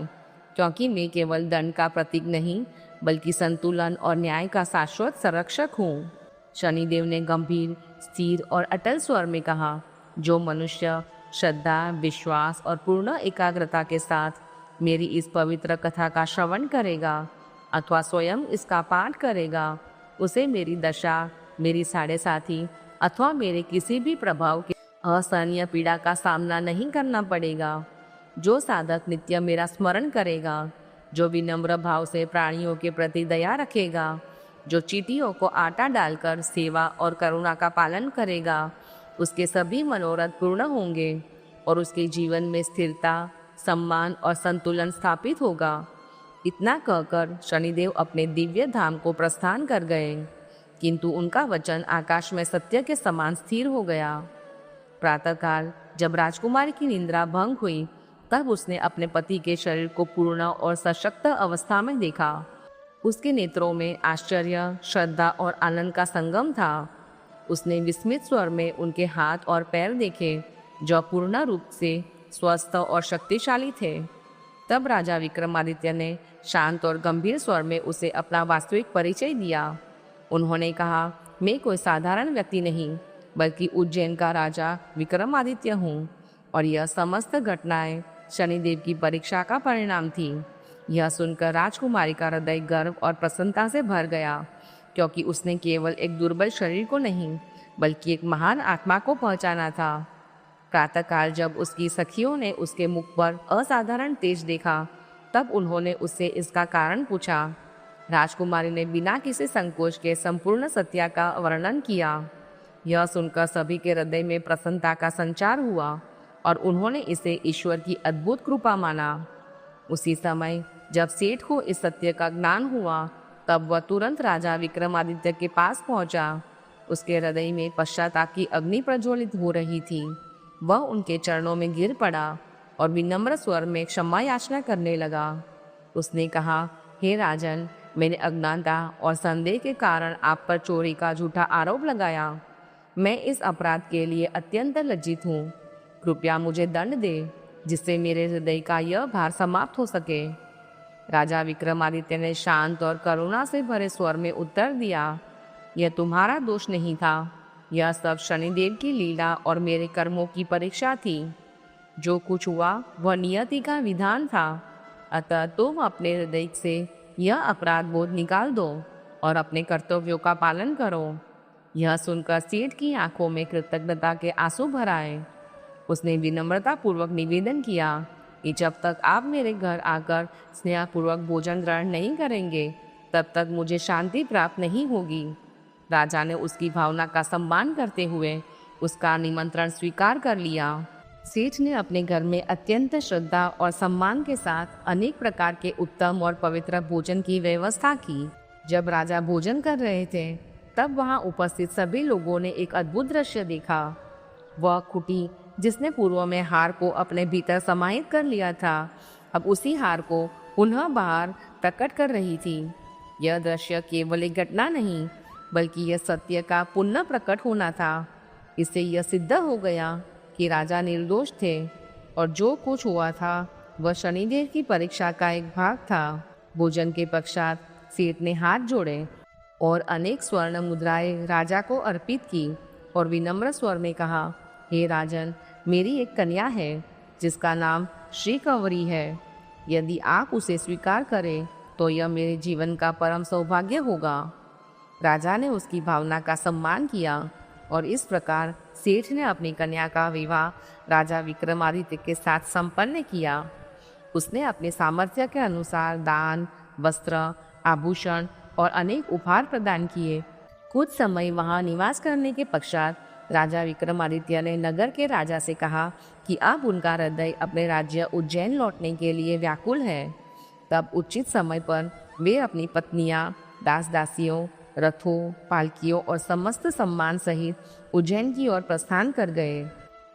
क्योंकि मैं केवल दंड का प्रतीक नहीं बल्कि संतुलन और न्याय का शाश्वत संरक्षक हूँ। शनिदेव ने गंभीर, स्थिर और अटल स्वर में कहा, जो मनुष्य श्रद्धा, विश्वास और पूर्ण एकाग्रता के साथ मेरी इस पवित्र कथा का श्रवण करेगा अथवा स्वयं इसका पाठ करेगा, उसे मेरी दशा, मेरी साढ़े साथी अथवा मेरे किसी भी प्रभाव के असहनीय पीड़ा का सामना नहीं करना पड़ेगा। जो साधक नित्य मेरा स्मरण करेगा, जो विनम्र भाव से प्राणियों के प्रति दया रखेगा, जो चींटियों को आटा डालकर सेवा और करुणा का पालन करेगा, उसके सभी मनोरथ पूर्ण होंगे और उसके जीवन में स्थिरता, सम्मान और संतुलन स्थापित होगा। इतना कहकर शनिदेव अपने दिव्य धाम को प्रस्थान कर गए, किंतु उनका वचन आकाश में सत्य के समान स्थिर हो गया। प्रातःकाल जब राजकुमारी की निद्रा भंग हुई, तब उसने अपने पति के शरीर को पूर्ण और सशक्त अवस्था में देखा। उसके नेत्रों में आश्चर्य, श्रद्धा और आनंद का संगम था। उसने विस्मित स्वर में उनके हाथ और पैर देखे, जो पूर्ण रूप से स्वस्थ और शक्तिशाली थे। तब राजा विक्रमादित्य ने शांत और गंभीर स्वर में उसे अपना वास्तविक परिचय दिया। उन्होंने कहा, मैं कोई साधारण व्यक्ति नहीं, बल्कि उज्जैन का राजा विक्रमादित्य हूँ, और यह समस्त घटनाएं शनिदेव की परीक्षा का परिणाम थी। यह सुनकर राजकुमारी का हृदय गर्व और प्रसन्नता से भर गया, क्योंकि उसने केवल एक दुर्बल शरीर को नहीं, बल्कि एक महान आत्मा को पहचाना था। प्रातःकाल जब उसकी सखियों ने उसके मुख पर असाधारण तेज देखा, तब उन्होंने उससे इसका कारण पूछा। राजकुमारी ने बिना किसी संकोच के संपूर्ण सत्य का वर्णन किया। यह सुनकर सभी के हृदय में प्रसन्नता का संचार हुआ और उन्होंने इसे ईश्वर की अद्भुत कृपा माना। उसी समय जब सेठ को इस सत्य का ज्ञान हुआ, तब वह तुरंत राजा विक्रमादित्य के पास पहुंचा। उसके हृदय में पश्चाताप की अग्नि प्रज्वलित हो रही थी। वह उनके चरणों में गिर पड़ा और विनम्र स्वर में क्षमा याचना करने लगा। उसने कहा, हे राजन, मैंने अज्ञानता और संदेह के कारण आप पर चोरी का झूठा आरोप लगाया। मैं इस अपराध के लिए अत्यंत लज्जित हूँ। कृपया मुझे दंड दे, जिससे मेरे हृदय का यह भार समाप्त हो सके। राजा विक्रमादित्य ने शांत और करुणा से भरे स्वर में उत्तर दिया, यह तुम्हारा दोष नहीं था। यह सब शनिदेव की लीला और मेरे कर्मों की परीक्षा थी। जो कुछ हुआ वह नियति का विधान था। अतः तुम अपने हृदय से यह अपराध बोध निकाल दो और अपने कर्तव्यों का पालन करो। यह सुनकर सेठ की आंखों में कृतज्ञता के आंसू भर आए। उसने विनम्रता पूर्वक निवेदन किया कि जब तक आप मेरे घर आकर स्नेहपूर्वक भोजन ग्रहण नहीं करेंगे, तब तक मुझे शांति प्राप्त नहीं होगी। राजा ने उसकी भावना का सम्मान करते हुए उसका निमंत्रण स्वीकार कर लिया। सेठ ने अपने घर में अत्यंत श्रद्धा और सम्मान के साथ अनेक प्रकार के उत्तम और पवित्र भोजन की व्यवस्था की। जब राजा भोजन कर रहे थे, तब वहां उपस्थित सभी लोगों ने एक अद्भुत दृश्य देखा। वह कुटी जिसने पूर्व में हार को अपने भीतर समाहित कर लिया था, अब उसी हार को पुनः बाहर प्रकट कर रही थी। यह दृश्य केवल एक घटना नहीं, बल्कि यह सत्य का पुनः प्रकट होना था। इससे यह सिद्ध हो गया कि राजा निर्दोष थे और जो कुछ हुआ था वह शनिदेव की परीक्षा का एक भाग था। भोजन के पश्चात सेठ ने हाथ जोड़े और अनेक स्वर्ण मुद्राएं राजा को अर्पित की और विनम्र स्वर में कहा, हे राजन, मेरी एक कन्या है जिसका नाम श्री कंवरी है। यदि आप उसे स्वीकार करें तो यह मेरे जीवन का परम सौभाग्य होगा। राजा ने उसकी भावना का सम्मान किया और इस प्रकार सेठ ने अपनी कन्या का विवाह राजा विक्रमादित्य के साथ संपन्न किया। उसने अपने सामर्थ्य के अनुसार दान, वस्त्र, आभूषण और अनेक उपहार प्रदान किए। कुछ समय वहां निवास करने के पश्चात राजा विक्रमादित्य ने नगर के राजा से कहा कि अब उनका हृदय अपने राज्य उज्जैन लौटने के लिए व्याकुल है। तब उचित समय पर वे अपनी पत्नियां, दास दासियों, रथों, पालकियों और समस्त सम्मान सहित उज्जैन की ओर प्रस्थान कर गए।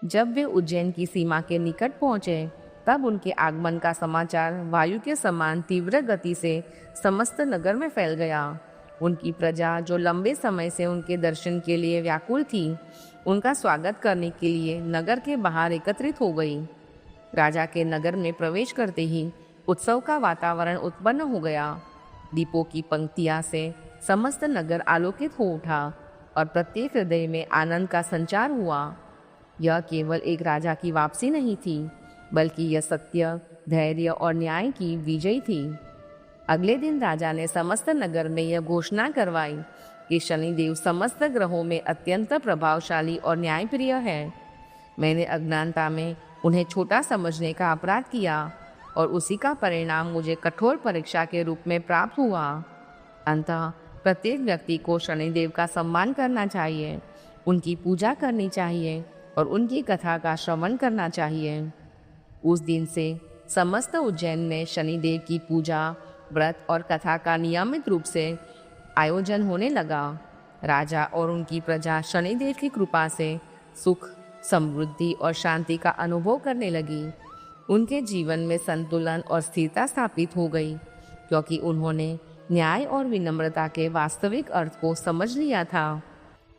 जब वे उज्जैन की सीमा के निकट पहुंचे, तब उनके आगमन का समाचार वायु के समान तीव्र गति से समस्त नगर में फैल गया। उनकी प्रजा, जो लंबे समय से उनके दर्शन के लिए व्याकुल थी, उनका स्वागत करने के लिए नगर के बाहर एकत्रित हो गई। राजा के नगर में प्रवेश करते ही उत्सव का वातावरण उत्पन्न हो गया। दीपों की पंक्तियां से समस्त नगर आलोकित हो उठा और प्रत्येक हृदय में आनंद का संचार हुआ। यह केवल एक राजा की वापसी नहीं थी, बल्कि यह सत्य, धैर्य और न्याय की विजय थी। अगले दिन राजा ने समस्त नगर में यह घोषणा करवाई कि शनिदेव समस्त ग्रहों में अत्यंत प्रभावशाली और न्यायप्रिय है। मैंने अज्ञानता में उन्हें छोटा समझने का अपराध किया और उसी का परिणाम मुझे कठोर परीक्षा के रूप में प्राप्त हुआ। अतः प्रत्येक व्यक्ति को शनिदेव का सम्मान करना चाहिए, उनकी पूजा करनी चाहिए और उनकी कथा का श्रवण करना चाहिए। उस दिन से समस्त उज्जैन में शनिदेव की पूजा व्रत और कथा का नियमित रूप से आयोजन होने लगा। राजा और उनकी प्रजा शनिदेव की कृपा से सुख, समृद्धि और शांति का अनुभव करने लगी। उनके जीवन में संतुलन और स्थिरता स्थापित हो गई, क्योंकि उन्होंने न्याय और विनम्रता के वास्तविक अर्थ को समझ लिया था।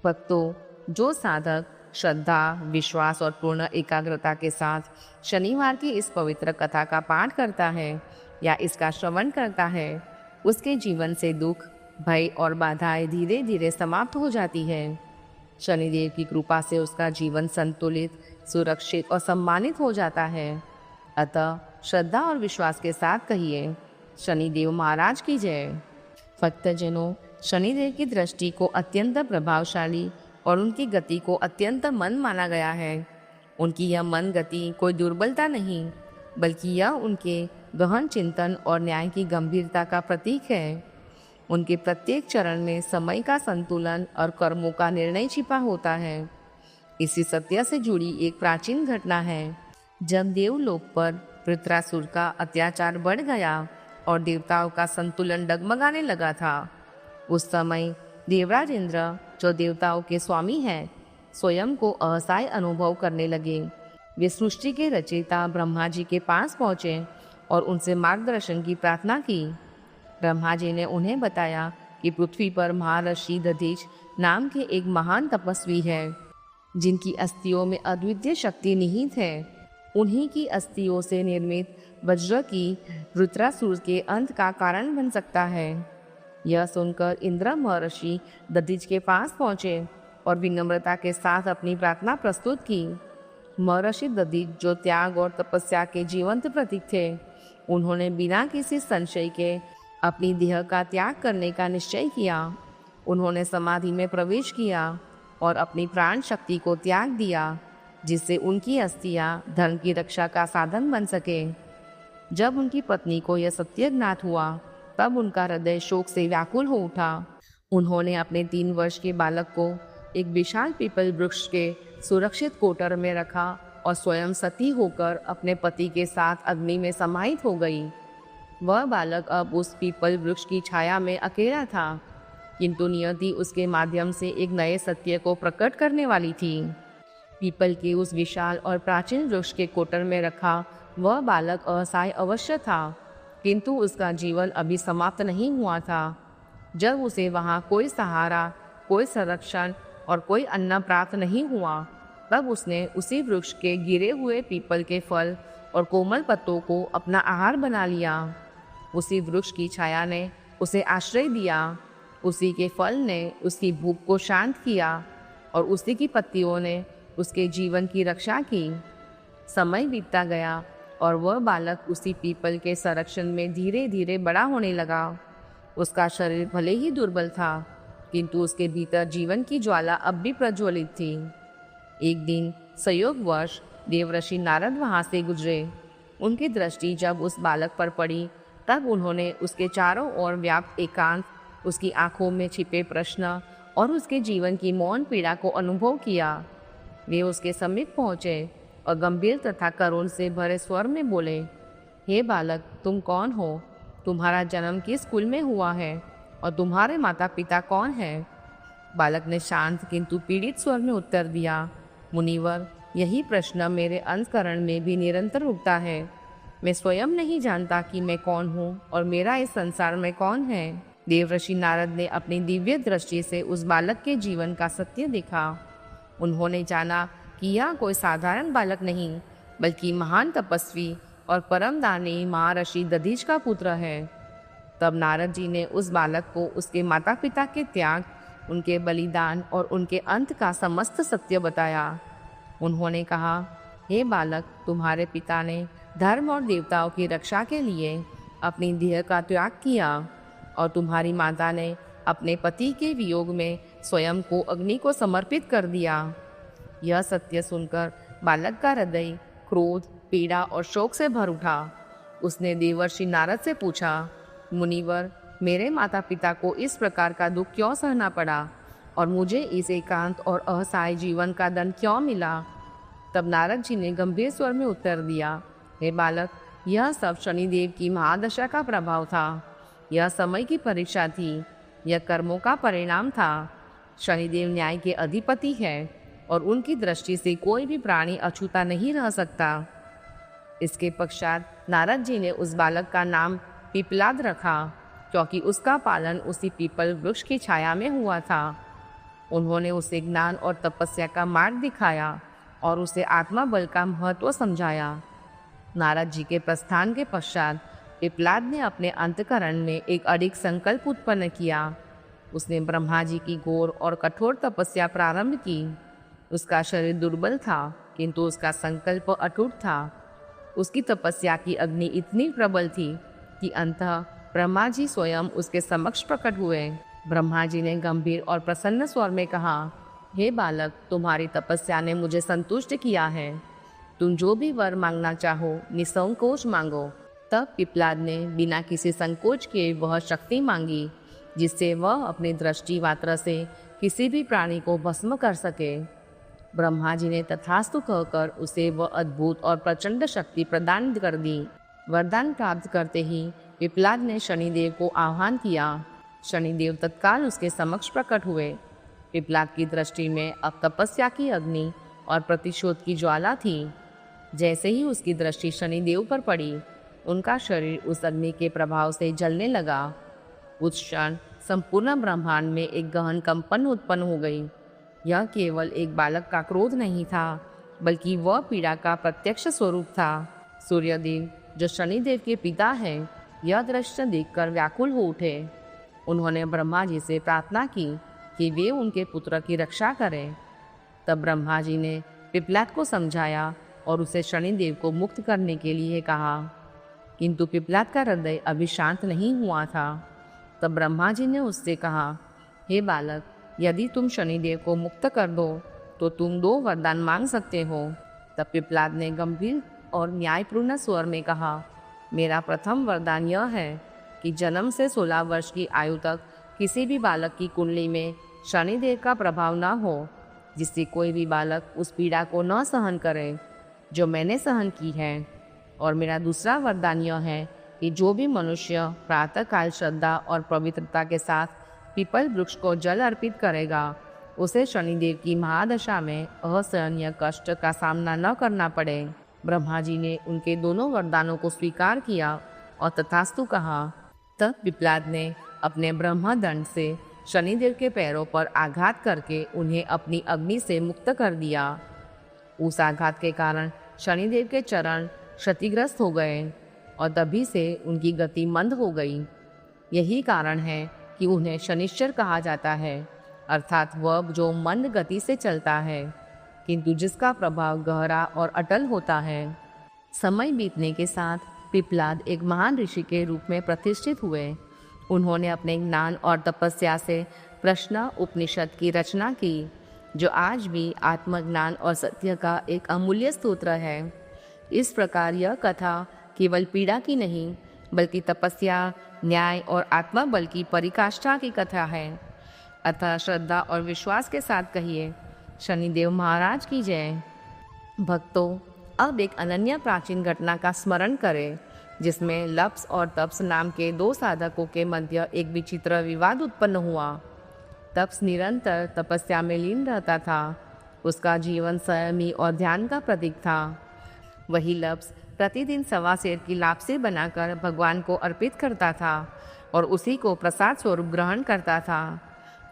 भक्तों, जो साधक श्रद्धा, विश्वास और पूर्ण एकाग्रता के साथ शनिवार की इस पवित्र कथा का पाठ करता है या इसका श्रवण करता है, उसके जीवन से दुख, भय और बाधाएं धीरे धीरे समाप्त हो जाती है। शनिदेव की कृपा से उसका जीवन संतुलित, सुरक्षित और सम्मानित हो जाता है। अतः श्रद्धा और विश्वास के साथ कहिए, शनिदेव महाराज की जय। भक्तजनों, शनिदेव की दृष्टि को अत्यंत प्रभावशाली और उनकी गति को अत्यंत मंद माना गया है। उनकी यह मंद गति कोई दुर्बलता नहीं, बल्कि यह उनके गहन चिंतन और न्याय की गंभीरता का प्रतीक है। उनके प्रत्येक चरण में समय का संतुलन और कर्मों का निर्णय छिपा होता है। इसी सत्य से जुड़ी एक प्राचीन घटना है। जब देवलोक पर वृत्रासुर का अत्याचार बढ़ गया और देवताओं का संतुलन डगमगाने लगा था, उस समय देवराज इंद्र, जो देवताओं के स्वामी हैं, स्वयं को असहाय अनुभव करने लगे। वे सृष्टि के रचयिता ब्रह्मा जी के पास पहुँचे और उनसे मार्गदर्शन की प्रार्थना की। ब्रह्मा जी ने उन्हें बताया कि पृथ्वी पर महर्षि दधीच नाम के एक महान तपस्वी है, जिनकी अस्थियों में अद्वितीय शक्ति निहित है। उन्हीं की अस्थियों से निर्मित वज्र की वृत्रासुर के अंत का कारण बन सकता है। यह सुनकर इंद्र महर्षि दधीच के पास पहुंचे और विनम्रता के साथ अपनी प्रार्थना प्रस्तुत की। महर्षि दधीच, जो त्याग और तपस्या के जीवंत प्रतीक थे, उन्होंने बिना किसी संशय के अपनी देह का त्याग करने का निश्चय किया। उन्होंने समाधि में प्रवेश किया और अपनी प्राण शक्ति को त्याग दिया, जिससे उनकी अस्थियां धर्म की रक्षा का साधन बन सके। जब उनकी पत्नी को यह सत्य ज्ञात हुआ, तब उनका हृदय शोक से व्याकुल हो उठा। उन्होंने अपने 3 वर्ष के बालक को एक विशाल पीपल वृक्ष के सुरक्षित कोटर में रखा और स्वयं सती होकर अपने पति के साथ अग्नि में समाहित हो गई। वह बालक अब उस पीपल वृक्ष की छाया में अकेला था, किंतु नियति उसके माध्यम से एक नए सत्य को प्रकट करने वाली थी। पीपल के उस विशाल और प्राचीन वृक्ष के कोटर में रखा वह बालक असहाय अवश्य था, किंतु उसका जीवन अभी समाप्त नहीं हुआ था। जब उसे वहाँ कोई सहारा, कोई संरक्षण और कोई अन्न प्राप्त नहीं हुआ, तब उसने उसी वृक्ष के गिरे हुए पीपल के फल और कोमल पत्तों को अपना आहार बना लिया। उसी वृक्ष की छाया ने उसे आश्रय दिया, उसी के फल ने उसकी भूख को शांत किया और उसी की पत्तियों ने उसके जीवन की रक्षा की। समय बीतता गया और वह बालक उसी पीपल के संरक्षण में धीरे धीरे बड़ा होने लगा। उसका शरीर भले ही दुर्बल था, किंतु उसके भीतर जीवन की ज्वाला अब भी प्रज्वलित थी। एक दिन संयोगवश देवर्षि नारद वहाँ से गुजरे। उनकी दृष्टि जब उस बालक पर पड़ी, तब उन्होंने उसके चारों ओर व्याप्त एकांत, उसकी आंखों में छिपे प्रश्न और उसके जीवन की मौन पीड़ा को अनुभव किया। वे उसके समीप पहुँचे और गंभीर तथा करुण से भरे स्वर में बोले, हे बालक, तुम कौन हो? तुम्हारा जन्म किस कुल में हुआ है और तुम्हारे माता पिता कौन हैं? बालक ने शांत किंतु पीड़ित स्वर में उत्तर दिया, मुनिवर, यही प्रश्न मेरे अंतःकरण में भी निरंतर उठता है। मैं स्वयं नहीं जानता कि मैं कौन हूँ और मेरा इस संसार में कौन है। देवर्षि नारद ने अपनी दिव्य दृष्टि से उस बालक के जीवन का सत्य देखा। उन्होंने जाना कि यह कोई साधारण बालक नहीं, बल्कि महान तपस्वी और परम दानी महर्षि दधीच का पुत्र है। तब नारद जी ने उस बालक को उसके माता पिता के त्याग, उनके बलिदान और उनके अंत का समस्त सत्य बताया। उन्होंने कहा, हे बालक, तुम्हारे पिता ने धर्म और देवताओं की रक्षा के लिए अपनी देह का त्याग किया और तुम्हारी माता ने अपने पति के वियोग में स्वयं को अग्नि को समर्पित कर दिया। यह सत्य सुनकर बालक का हृदय क्रोध, पीड़ा और शोक से भर उठा। उसने देवर्षि नारद से पूछा, मुनिवर, मेरे माता पिता को इस प्रकार का दुख क्यों सहना पड़ा और मुझे इस एकांत और असहाय जीवन का दंड क्यों मिला? तब नारद जी ने गंभीर स्वर में उत्तर दिया, हे बालक, यह सब शनिदेव की महादशा का प्रभाव था। यह समय की परीक्षा थी, यह कर्मों का परिणाम था। शनिदेव न्याय के अधिपति है और उनकी दृष्टि से कोई भी प्राणी अछूता नहीं रह सकता। इसके पश्चात नारद जी ने उस बालक का नाम पिपलाद रखा, क्योंकि उसका पालन उसी पीपल वृक्ष की छाया में हुआ था। उन्होंने उसे ज्ञान और तपस्या का मार्ग दिखाया और उसे आत्मा बल का महत्व समझाया। नारद जी के प्रस्थान के पश्चात पिपलाद ने अपने अंतःकरण में एक अडिग संकल्प उत्पन्न किया। उसने ब्रह्मा जी की घोर और कठोर तपस्या प्रारंभ की। उसका शरीर दुर्बल था, किंतु उसका संकल्प अटूट था। उसकी तपस्या की अग्नि इतनी प्रबल थी कि अंततः ब्रह्मा जी स्वयं उसके समक्ष प्रकट हुए। ब्रह्मा जी ने गंभीर और प्रसन्न स्वर में कहा, हे बालक, तुम्हारी तपस्या ने मुझे संतुष्ट किया है। तुम जो भी वर मांगना चाहो निसंकोच मांगो। तब पिपलाद ने बिना किसी संकोच के वह शक्ति मांगी जिससे वह अपनी दृष्टि मात्र से किसी भी प्राणी को भस्म कर सके। ब्रह्मा जी ने तथास्तु कहकर उसे वह अद्भुत और प्रचंड शक्ति प्रदान कर दी। वरदान प्राप्त करते ही पिपलाद ने शनिदेव को आह्वान किया। शनिदेव तत्काल उसके समक्ष प्रकट हुए। पिपलाद की दृष्टि में अब तपस्या की अग्नि और प्रतिशोध की ज्वाला थी। जैसे ही उसकी दृष्टि शनिदेव पर पड़ी, उनका शरीर उस अग्नि के प्रभाव से जलने लगा। उस क्षण संपूर्ण ब्रह्मांड में एक गहन कंपन उत्पन्न हो गई। यह केवल एक बालक का क्रोध नहीं था, बल्कि वह पीड़ा का प्रत्यक्ष स्वरूप था। सूर्यदेव, जो शनिदेव के पिता हैं, यह दृश्य देखकर व्याकुल हो उठे। उन्होंने ब्रह्मा जी से प्रार्थना की कि वे उनके पुत्र की रक्षा करें। तब ब्रह्मा जी ने पिपलाद को समझाया और उसे शनिदेव को मुक्त करने के लिए कहा, किंतु पिपलाद का हृदय अभी शांत नहीं हुआ था। तब ब्रह्मा जी ने उससे कहा, हे बालक, यदि तुम शनिदेव को मुक्त कर दो तो तुम 2 वरदान मांग सकते हो। तब पिपलाद ने गंभीर और न्यायपूर्ण स्वर में कहा, मेरा प्रथम वरदान यह है कि जन्म से 16 वर्ष की आयु तक किसी भी बालक की कुंडली में शनिदेव का प्रभाव न हो, जिससे कोई भी बालक उस पीड़ा को न सहन करे जो मैंने सहन की है। और मेरा दूसरा वरदान यह है कि जो भी मनुष्य प्रातःकाल श्रद्धा और पवित्रता के साथ पीपल वृक्ष को जल अर्पित करेगा, उसे शनिदेव की महादशा में असहनीय कष्ट का सामना न करना पड़े। ब्रह्मा जी ने उनके दोनों वरदानों को स्वीकार किया और तथास्तु कहा। तब पिपलाद ने अपने ब्रह्मदंड से शनिदेव के पैरों पर आघात करके उन्हें अपनी अग्नि से मुक्त कर दिया। उस आघात के कारण शनिदेव के चरण क्षतिग्रस्त हो गए और तभी से उनकी गति मंद हो गई। यही कारण है कि उन्हें शनिश्चर कहा जाता है, अर्थात वह जो मंद गति से चलता है, किंतु जिसका प्रभाव गहरा और अटल होता है। समय बीतने के साथ पिपलाद एक महान ऋषि के रूप में प्रतिष्ठित हुए। उन्होंने अपने ज्ञान और तपस्या से प्रश्न उपनिषद की रचना की, जो आज भी आत्मज्ञान और सत्य का एक अमूल्य स्तोत्र है। इस प्रकार यह कथा केवल पीड़ा की नहीं, बल्कि तपस्या, न्याय और आत्मा बल की परिकाष्ठा की कथा है। अतः श्रद्धा और विश्वास के साथ कहिए, शनिदेव महाराज की जय। भक्तों, अब एक अनन्य प्राचीन घटना का स्मरण करें, जिसमें लप्स और तप्स नाम के 2 साधकों के मध्य एक विचित्र विवाद उत्पन्न हुआ। तप्स निरंतर तपस्या में लीन रहता था। उसका जीवन संयमी और ध्यान का प्रतीक था। वही लप्स प्रतिदिन 1.25 सेर की लापसी बनाकर भगवान को अर्पित करता था और उसी को प्रसाद स्वरूप ग्रहण करता था।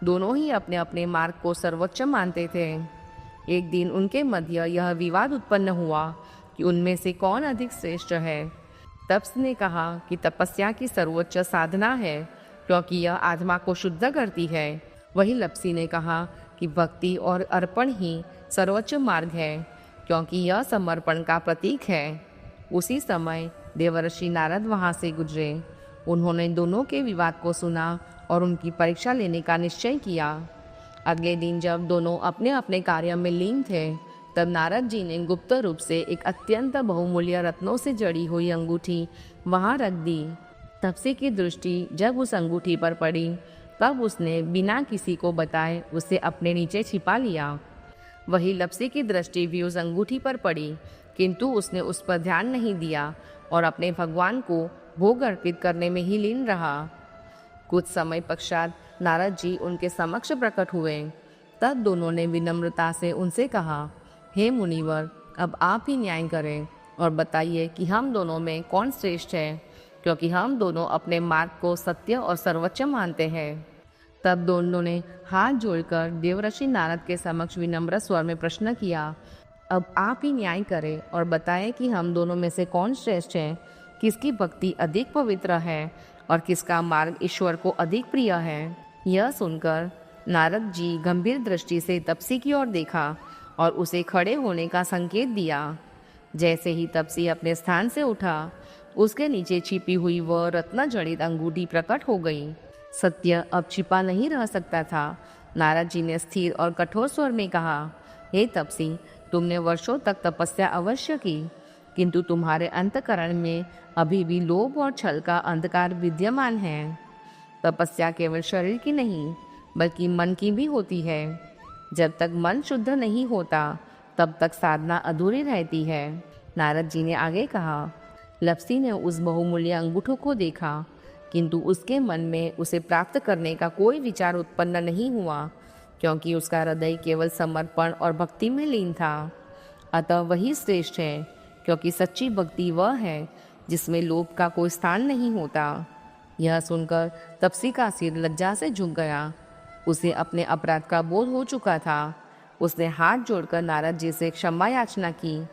दोनों ही अपने अपने मार्ग को सर्वोच्च मानते थे। एक दिन उनके मध्य यह विवाद उत्पन्न हुआ कि उनमें से कौन अधिक श्रेष्ठ है। तप्स ने कहा कि तपस्या की सर्वोच्च साधना है, क्योंकि यह आत्मा को शुद्ध करती है। वही लप्सी ने कहा कि भक्ति और अर्पण ही सर्वोच्च मार्ग है, क्योंकि यह समर्पण का प्रतीक है। उसी समय देवर्षि नारद वहां से गुजरे। उन्होंने दोनों के विवाद को सुना और उनकी परीक्षा लेने का निश्चय किया। अगले दिन जब दोनों अपने अपने कार्य में लीन थे, तब नारद जी ने गुप्त रूप से एक अत्यंत बहुमूल्य रत्नों से जड़ी हुई अंगूठी वहां रख दी। तप्सी की दृष्टि जब उस अंगूठी पर पड़ी, तब उसने बिना किसी को बताए उसे अपने नीचे छिपा लिया। वही लप्सी की दृष्टि भी उस अंगूठी पर पड़ी, किंतु उसने उस पर ध्यान नहीं दिया और अपने भगवान को भोग अर्पित करने में ही लीन रहा। कुछ समय पश्चात नारद जी उनके समक्ष प्रकट हुए। तब दोनों ने विनम्रता से उनसे कहा, हे मुनिवर, अब आप ही न्याय करें और बताइए कि हम दोनों में कौन श्रेष्ठ है, क्योंकि हम दोनों अपने मार्ग को सत्य और सर्वोच्च मानते हैं। तब दोनों ने हाथ जोड़कर देवर्षि नारद के समक्ष विनम्र स्वर में प्रश्न किया, अब आप ही न्याय करें और बताएं कि हम दोनों में से कौन श्रेष्ठ है, किसकी भक्ति अधिक पवित्र है और किसका मार्ग ईश्वर को अधिक प्रिय है। यह सुनकर नारद जी गंभीर दृष्टि से तपसी की ओर देखा और उसे खड़े होने का संकेत दिया। जैसे ही तपसी अपने स्थान से उठा, उसके नीचे छिपी हुई वह रत्न जड़ित अंगूठी प्रकट हो गई। सत्य अब छिपा नहीं रह सकता था। नारद जी ने स्थिर और कठोर स्वर में कहा, हे तपसी, तुमने वर्षों तक तपस्या अवश्य की, किंतु तुम्हारे अंतःकरण में अभी भी लोभ और छल का अंधकार विद्यमान है। तपस्या केवल शरीर की नहीं, बल्कि मन की भी होती है। जब तक मन शुद्ध नहीं होता, तब तक साधना अधूरी रहती है। नारद जी ने आगे कहा, लप्सी ने उस बहुमूल्य अंगूठों को देखा, किंतु उसके मन में उसे प्राप्त करने का कोई विचार उत्पन्न नहीं हुआ, क्योंकि उसका हृदय केवल समर्पण और भक्ति में लीन था। अतः वही श्रेष्ठ है, क्योंकि सच्ची भक्ति वह है जिसमें लोभ का कोई स्थान नहीं होता। यह सुनकर तपसी का सिर लज्जा से झुक गया। उसे अपने अपराध का बोध हो चुका था। उसने हाथ जोड़कर नारद जी से क्षमा याचना की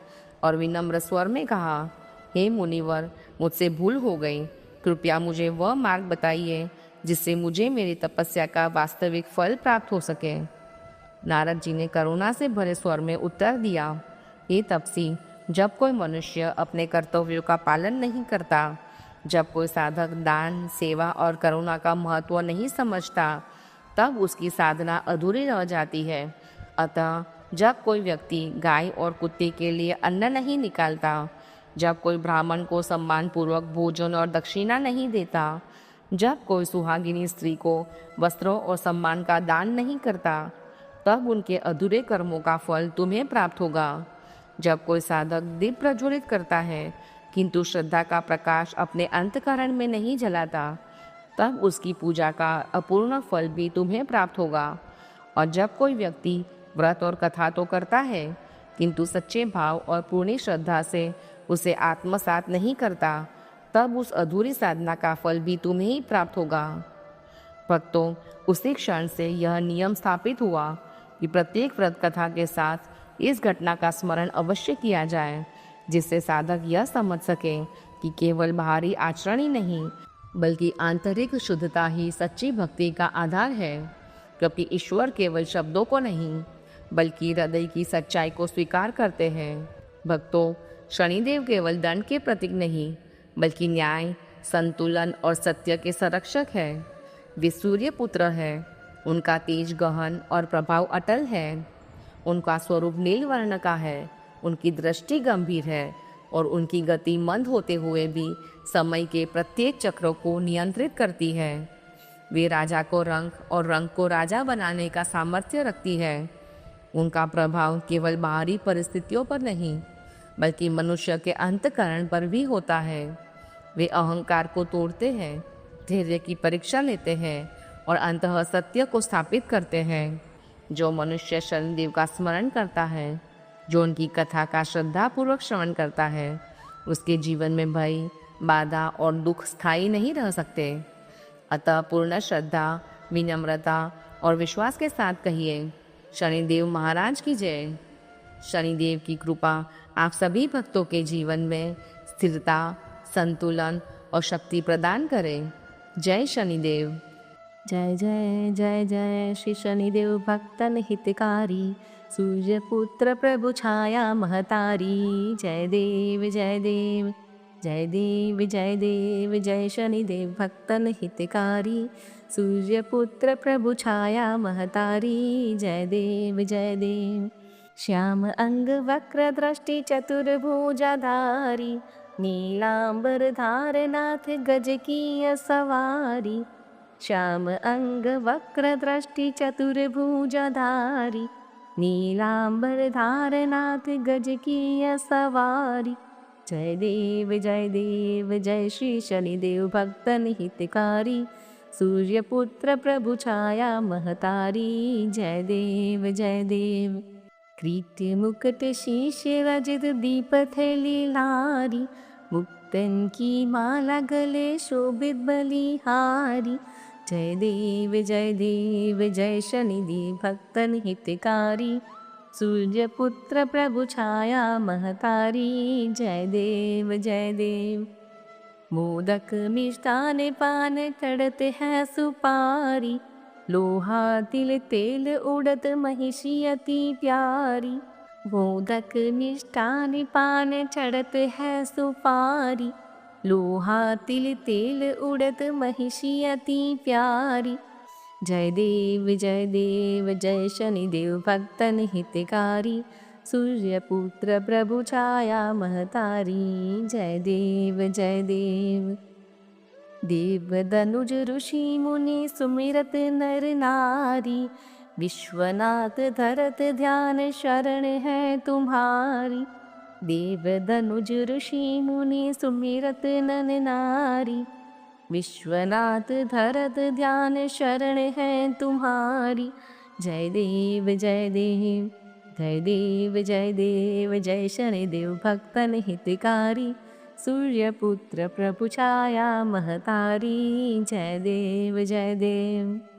और विनम्र स्वर में कहा, हे मुनिवर, मुझसे भूल हो गई, कृपया मुझे वह मार्ग बताइए जिससे मुझे मेरी तपस्या का वास्तविक फल प्राप्त हो सके। नारद जी ने करुणा से भरे स्वर में उत्तर दिया, हे तपसी, जब कोई मनुष्य अपने कर्तव्यों का पालन नहीं करता, जब कोई साधक दान, सेवा और करुणा का महत्व नहीं समझता, तब उसकी साधना अधूरी रह जाती है। अतः जब कोई व्यक्ति गाय और कुत्ते के लिए अन्न नहीं निकालता, जब कोई ब्राह्मण को सम्मानपूर्वक भोजन और दक्षिणा नहीं देता, जब कोई सुहागिनी स्त्री को वस्त्रों और सम्मान का दान नहीं करता, तब उनके अधूरे कर्मों का फल तुम्हें प्राप्त होगा। जब कोई साधक दीप प्रज्वलित करता है, किंतु श्रद्धा का प्रकाश अपने अंतःकरण में नहीं जलाता, तब उसकी पूजा का अपूर्ण फल भी तुम्हें प्राप्त होगा। और जब कोई व्यक्ति व्रत और कथा तो करता है, किंतु सच्चे भाव और पूर्ण श्रद्धा से उसे आत्मसात नहीं करता, तब उस अधूरी साधना का फल भी तुम्हें ही प्राप्त होगा। भक्तों, उसी क्षण से यह नियम स्थापित हुआ कि प्रत्येक व्रत कथा के साथ इस घटना का स्मरण अवश्य किया जाए, जिससे साधक यह समझ सके कि केवल बाहरी आचरण ही नहीं, बल्कि आंतरिक शुद्धता ही सच्ची भक्ति का आधार है। क्योंकि ईश्वर केवल शब्दों को नहीं, बल्कि हृदय की सच्चाई को स्वीकार करते हैं। भक्तों, शनिदेव केवल दंड के प्रतीक नहीं, बल्कि न्याय, संतुलन और सत्य के संरक्षक है। वे सूर्य पुत्र है। उनका तेज गहन और प्रभाव अटल है। उनका स्वरूप नील वर्ण का है। उनकी दृष्टि गंभीर है और उनकी गति मंद होते हुए भी समय के प्रत्येक चक्रों को नियंत्रित करती है। वे राजा को रंग और रंग को राजा बनाने का सामर्थ्य रखती है। उनका प्रभाव केवल बाहरी परिस्थितियों पर नहीं, बल्कि मनुष्य के अंतःकरण पर भी होता है। वे अहंकार को तोड़ते हैं, धैर्य की परीक्षा लेते हैं और अंततः सत्य को स्थापित करते हैं। जो मनुष्य शनिदेव का स्मरण करता है, जो उनकी कथा का श्रद्धापूर्वक श्रवण करता है, उसके जीवन में भय, बाधा और दुख स्थायी नहीं रह सकते। अतः पूर्ण श्रद्धा, विनम्रता और विश्वास के साथ कहिए, शनिदेव महाराज की जय। शनिदेव की कृपा आप सभी भक्तों के जीवन में स्थिरता, संतुलन और शक्ति प्रदान करें। जय शनिदेव। जय जय जय जय श्री शनिदेव भक्तन हितकारी, सूर्य पुत्र प्रभु छाया महतारी। जय देव जय देव जय देव जय देव जय शनिदेव भक्तन हितकारी, सूर्य पुत्र प्रभु छाया महतारी। जय देव जय देव। श्याम अंग वक्र दृष्टि चतुर्भुजाधारी, नीलांबर धारनाथ गज की सवारी। श्याम अंग वक्र दृष्टि चतुर्भुजाधारी, नीलांबर धारनाथ गज की सवारी। जय देव जय देव जय श्री शनिदेव भक्तन हितकारी, सूर्यपुत्र प्रभु छाया महतारी जय देव जय देव। कृत्य मुकुट शीश रजत दीप थैली लारी, मुक्तन की माला गले शोभित बलिहारी। जय देव जय शनिदेव भक्तन हितकारी, सूर्यपुत्र प्रभु छाया महतारी जय देव जय देव। मोदक मिष्टान पान चढ़ते हैं सुपारी, लोहा तिल तेल उड़द महिषी अति प्यारी। मोदक मिष्टान पान चढ़ते हैं सुपारी, लोहा तिल तेल उड़द महिषी अति प्यारी। जय देव जय शनिदेव भक्तन हितकारी, सूर्यपुत्र प्रभु छाया महतारी जय देव जय देव। देव दनुज ऋषि मुनि सुमिरत नर नारी, विश्वनाथ धरत ध्यान शरण है तुम्हारी। देव दनुज ऋषि मुनि सुमिरत नर नारी, विश्वनाथ धरत ध्यान शरण है तुम्हारी। जय देव जय देव जय शनिदेव भक्तन हितकारी, सूर्यपुत्र प्रभु छाया महतारी जय देव जय देव।